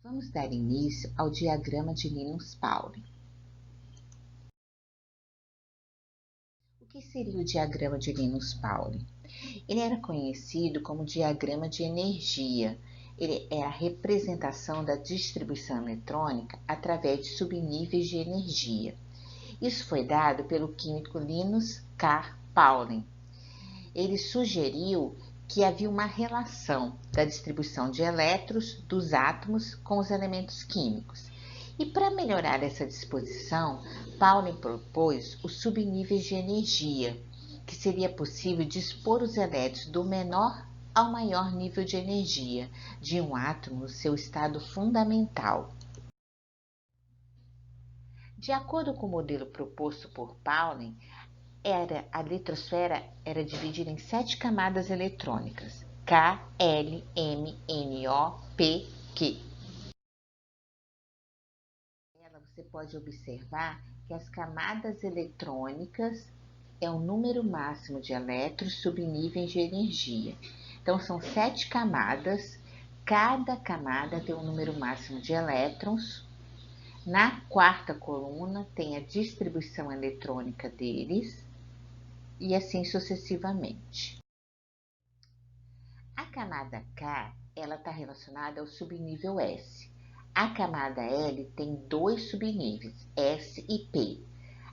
Vamos dar início ao diagrama de Linus-Pauling. O que seria o diagrama de Linus-Pauling? Ele era conhecido como diagrama de energia. Ele é a representação da distribuição eletrônica através de subníveis de energia. Isso foi dado pelo químico Linus K. Pauling. Ele sugeriu que havia uma relação da distribuição de elétrons dos átomos com os elementos químicos. E para melhorar essa disposição, Pauling propôs os subníveis de energia, que seria possível dispor os elétrons do menor ao maior nível de energia de um átomo no seu estado fundamental. De acordo com o modelo proposto por Pauling, a eletrosfera era dividida em 7 camadas eletrônicas, K, L, M, N, O, P, Q. Você pode observar que as camadas eletrônicas é o número máximo de elétrons subníveis de energia. Então, são 7 camadas, cada camada tem um número máximo de elétrons. Na quarta coluna tem a distribuição eletrônica deles, e assim sucessivamente. A camada K, ela está relacionada ao subnível S. A camada L tem 2 subníveis, S e P.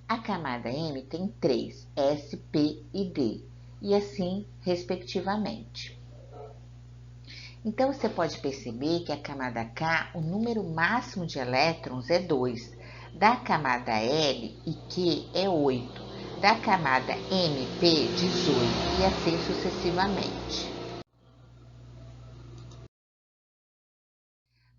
A camada M tem 3, S, P e D, e assim respectivamente. Então, você pode perceber que a camada K, o número máximo de elétrons é 2. Da camada L e Q é 8. Da camada MP, 18, e assim sucessivamente.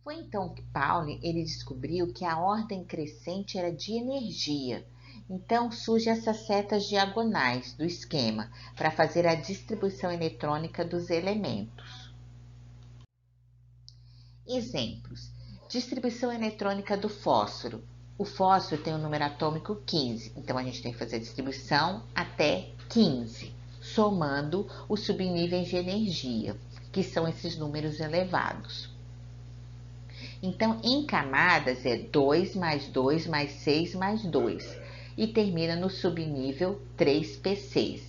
Foi então que Pauling ele descobriu que a ordem crescente era de energia. Então surgem essas setas diagonais do esquema para fazer a distribuição eletrônica dos elementos. Exemplos: distribuição eletrônica do fósforo. O fósforo tem o número atômico 15, então a gente tem que fazer a distribuição até 15, somando os subníveis de energia, que são esses números elevados. Então, em camadas é 2 mais 2 mais 6 mais 2, e termina no subnível 3p6.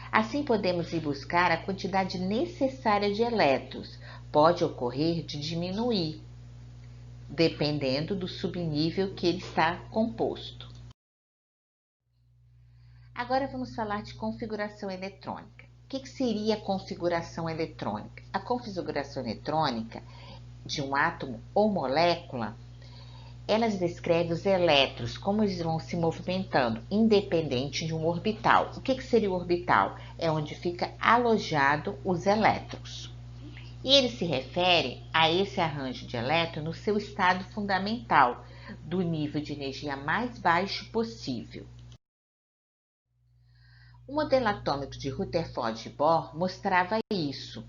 Assim, podemos ir buscar a quantidade necessária de elétrons. Pode ocorrer de diminuir, dependendo do subnível que ele está composto. Agora vamos falar de configuração eletrônica. O que seria a configuração eletrônica? A configuração eletrônica de um átomo ou molécula, elas descrevem os elétrons, como eles vão se movimentando, independente de um orbital. O que seria o orbital? É onde fica alojado os elétrons. E ele se refere a esse arranjo de elétrons no seu estado fundamental, do nível de energia mais baixo possível. O modelo atômico de Rutherford Bohr mostrava isso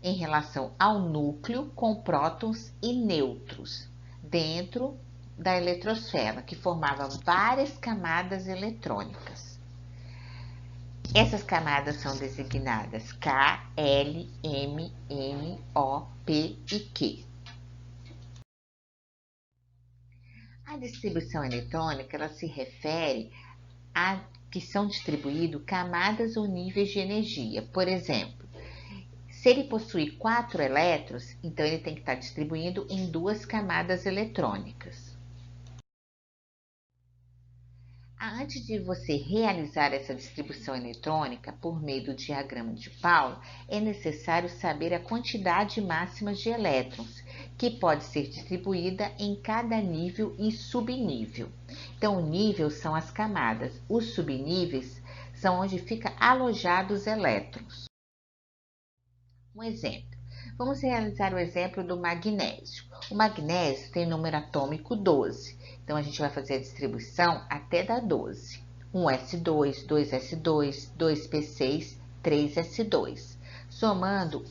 em relação ao núcleo com prótons e nêutrons dentro da eletrosfera, que formava várias camadas eletrônicas. Essas camadas são designadas K, L, M, N, O, P e Q. A distribuição eletrônica ela se refere a que são distribuídas camadas ou níveis de energia. Por exemplo, se ele possui 4 elétrons, então ele tem que estar distribuído em 2 camadas eletrônicas. Antes de você realizar essa distribuição eletrônica por meio do diagrama de Pauling, é necessário saber a quantidade máxima de elétrons, que pode ser distribuída em cada nível e subnível. Então, o nível são as camadas, os subníveis são onde fica alojados os elétrons. Um exemplo. Vamos realizar o exemplo do magnésio. O magnésio tem número atômico 12. Então, a gente vai fazer a distribuição até dar 12. 1s2, 2s2, 2p6, 3s2. Somando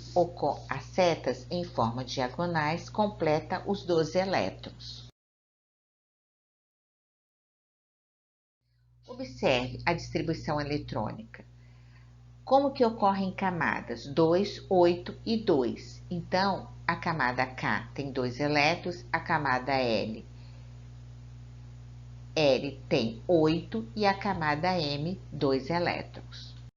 as setas em forma de diagonais, completa os 12 elétrons. Observe a distribuição eletrônica. Como que ocorrem camadas? 2, 8 e 2. Então, a camada K tem 2 elétrons, a camada L tem 8 e a camada M, 2 elétrons.